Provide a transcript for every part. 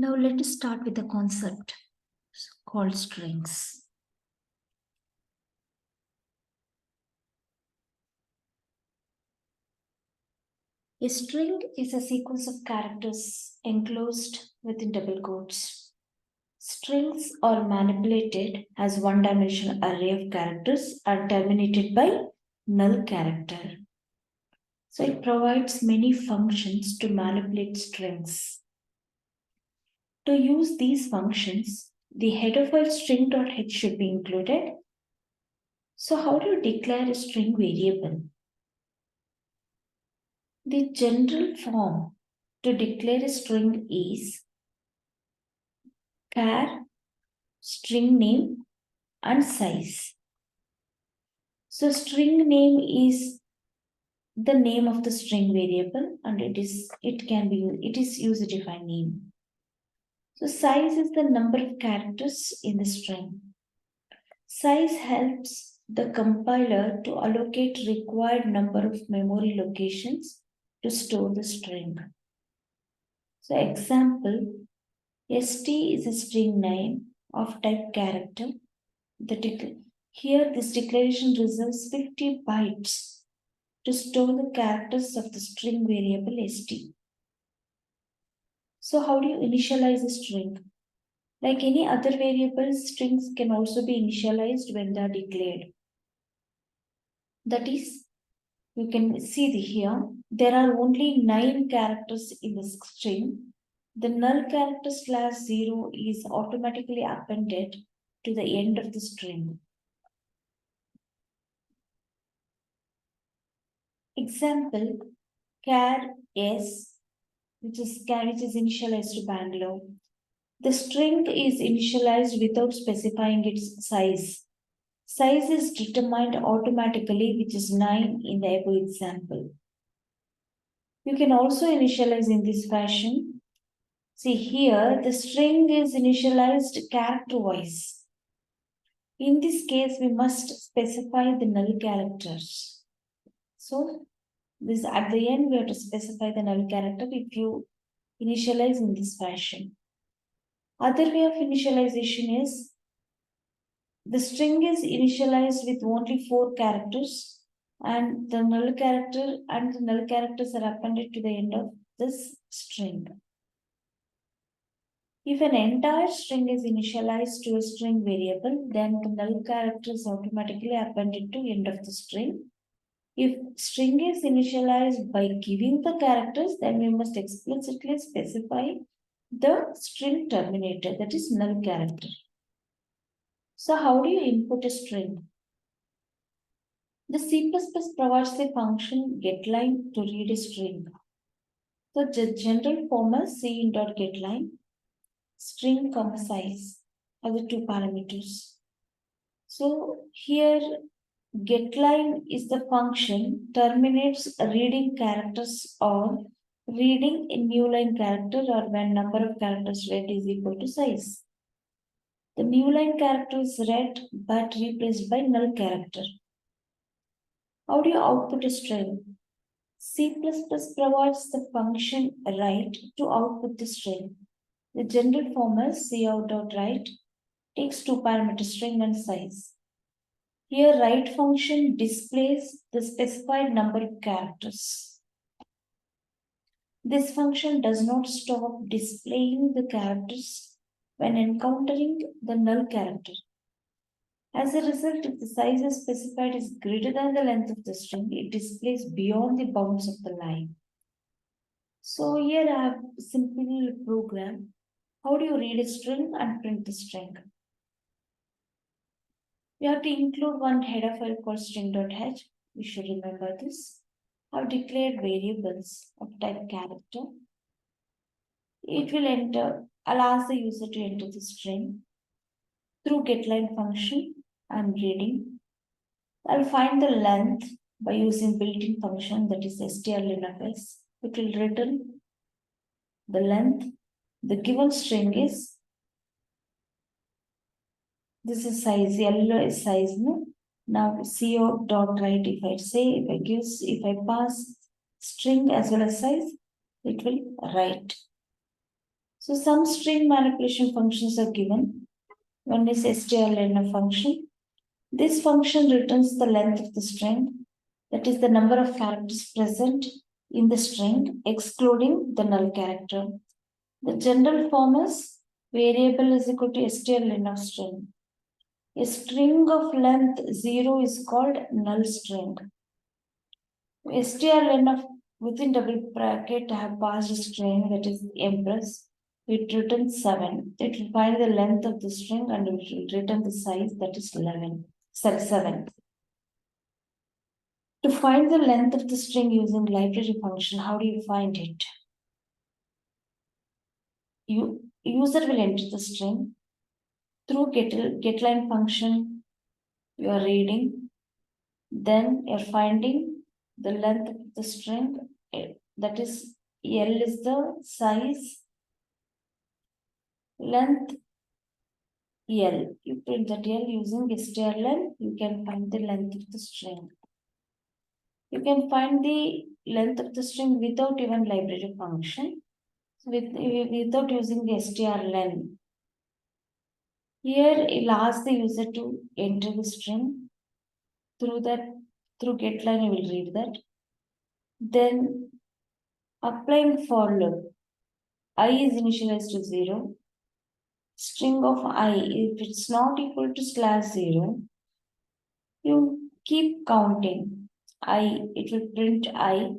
Now let us start with the concept called strings. A string is a sequence of characters enclosed within double quotes. Strings are manipulated as one-dimensional array of characters are terminated by null character. So it provides many functions to manipulate strings. To use these functions, the header file string.h should be included. So how do you declare a string variable? The general form to declare a string is char, string name and size. So string name is the name of the string variable and it is user defined name. So size is the number of characters in the string. Size helps the compiler to allocate required number of memory locations to store the string. So example, st is a string name of type character. Here this declaration reserves 50 bytes to store the characters of the string variable st. So how do you initialize a string? Like any other variables, strings can also be initialized when they are declared. That is, you can see here, there are only 9 characters in the string. The null character /0 is automatically appended to the end of the string. Example, char s, which is initialized to Bangalore. The string is initialized without specifying its size. Size is determined automatically, which is 9 in the above example. You can also initialize in this fashion. See here, the string is initialized character-wise. In this case, we must specify the null characters. So, this at the end, we have to specify the null character if you initialize in this fashion. Other way of initialization is the string is initialized with only 4 characters and the null characters are appended to the end of this string. If an entire string is initialized to a string variable, then the null character is automatically appended to end of the string. If string is initialized by giving the characters, then we must explicitly specify the string terminator, that is null character. So how do you input a string? The C++ provides the function getLine to read a string. So the general format cin.getLine, string, size are the 2 parameters. So here getLine is the function terminates reading characters or reading a new line character or when number of characters read is equal to size. The new line character is read but replaced by null character. How do you output a string? C++ provides the function write to output the string. The general form is cout.write takes 2 parameters string and size. Here write function displays the specified number of characters. This function does not stop displaying the characters when encountering the null character. As a result, if the size is specified is greater than the length of the string, it displays beyond the bounds of the line. So here I have simply program. How do you read a string and print the string? You have to include one header file called string.h. You should remember this. I've declared variables of type character. It will allows the user to enter the string through getLine function. I'm reading. I'll find the length by using built-in function that is strlenfs. It will return the length. The given string is this is size, L is size. No? Now co.write, if I pass string as well as size, it will write. So some string manipulation functions are given. One is strlen function. This function returns the length of the string, that is the number of characters present in the string, excluding the null character. The general form is variable is equal to strlen of string. A string of length 0 is called null string. strlen of within double bracket I have passed a string, that is empress. It returns 7. It will find the length of the string and it will return the size, that is 7. To find the length of the string using library function, how do you find it? User will enter the string through getLine function. You are reading, then you're finding the length of the string, that is L is the size, length L. You print that L using strlen, you can find the length of the string. You can find the length of the string without even library function, without using the strlen. Here it'll ask the user to enter the string. Through getLine, you will read that. Then applying for loop, I is initialized to 0. String of I, if it's not equal to /0, you keep counting. It will print I.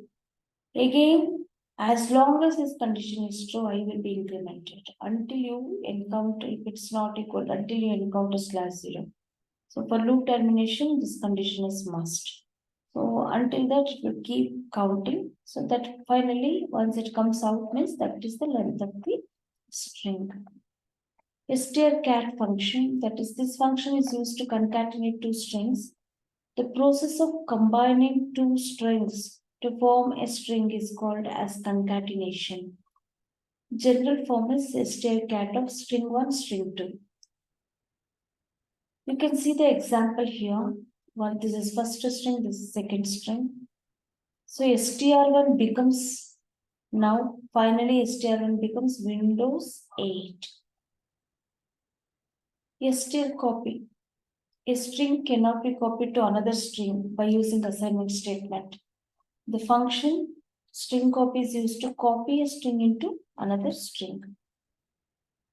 Again, as long as this condition is true, I will be incremented until you encounter, if it's not equal, until you encounter /0. So for loop termination, this condition is must. So until that, it will keep counting. So that finally, once it comes out, means that is the length of the string. strcat function, that is, this function is used to concatenate two strings. The process of combining two strings to form a string is called as concatenation. General form is strcat of string 1, string 2. You can see the example here. Well, this is first string, this is second string. So str1 becomes, now finally str1 becomes Windows 8. str copy. A string cannot be copied to another string by using assignment statement. The function string copy is used to copy a string into another string.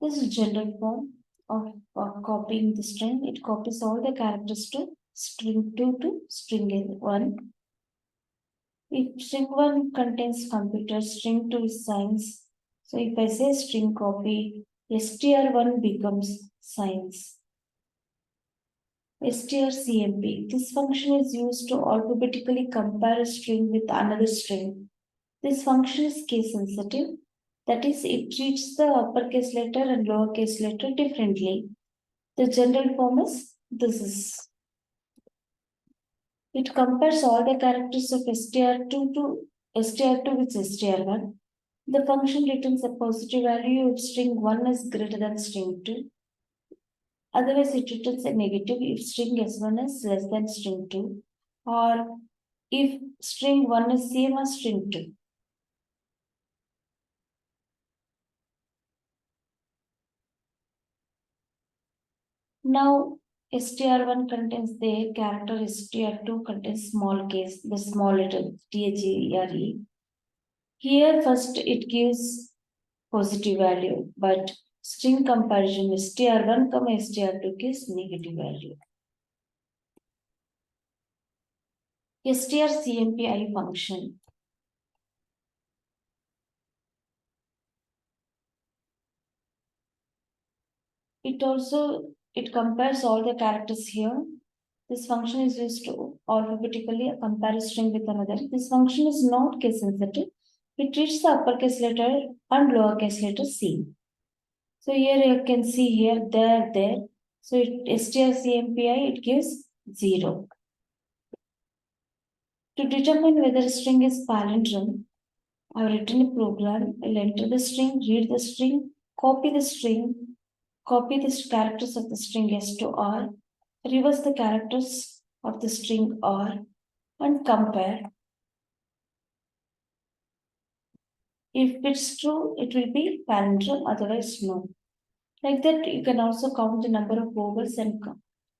This is general form of copying the string. It copies all the characters to string 2 to string 1. If string 1 contains computer, string 2 is science. So if I say string copy, str1 becomes science. strcmp. This function is used to alphabetically compare a string with another string. This function is case sensitive. That is, it treats the uppercase letter and lowercase letter differently. The general form is this is. It compares all the characters of str2 to str2 with str1. The function returns a positive value if string 1 is greater than string 2. Otherwise, it returns a negative if string s1 is less than string 2, or if string 1 is same as string 2. Now, str1 contains the character, str2 contains small case, the small letter THERE. Here, first it gives positive value, but string comparison str1, str2 gives negative value. strcmpi function. It compares all the characters here. This function is used to alphabetically compare a string with another. This function is not case sensitive. It treats the uppercase letter and lowercase letter same. So here you can see here, there. So strcmpi, it gives 0. To determine whether a string is palindrome, I have written a program. I'll enter the string, read the string, copy the characters of the string S to R, reverse the characters of the string R, and compare. If it's true, it will be palindrome, otherwise no. Like that, you can also count the number of vowels and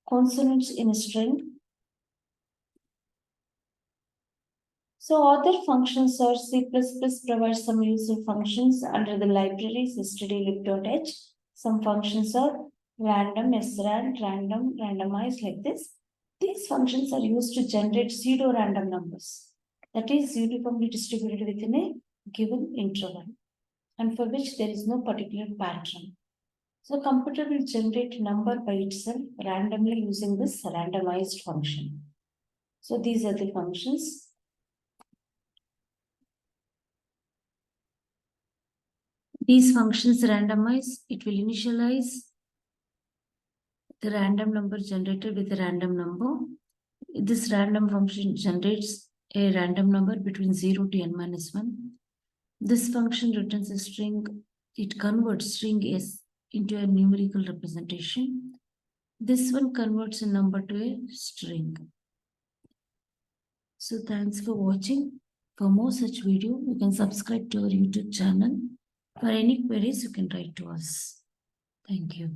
consonants in a string. So other functions are C++ provides some useful functions under the library stdlib.h. Some functions are random, srand, random, randomize like this. These functions are used to generate pseudo-random numbers, that is uniformly distributed within a given interval, and for which there is no particular pattern. So computer will generate number by itself randomly using this randomized function. So these are the functions. These functions randomize, it will initialize the random number generated with a random number. This random function generates a random number between 0 to n minus 1. This function returns a string. It converts string S into a numerical representation. This one converts a number to a string. So thanks for watching. For more such video, you can subscribe to our YouTube channel. For any queries, you can write to us. Thank you.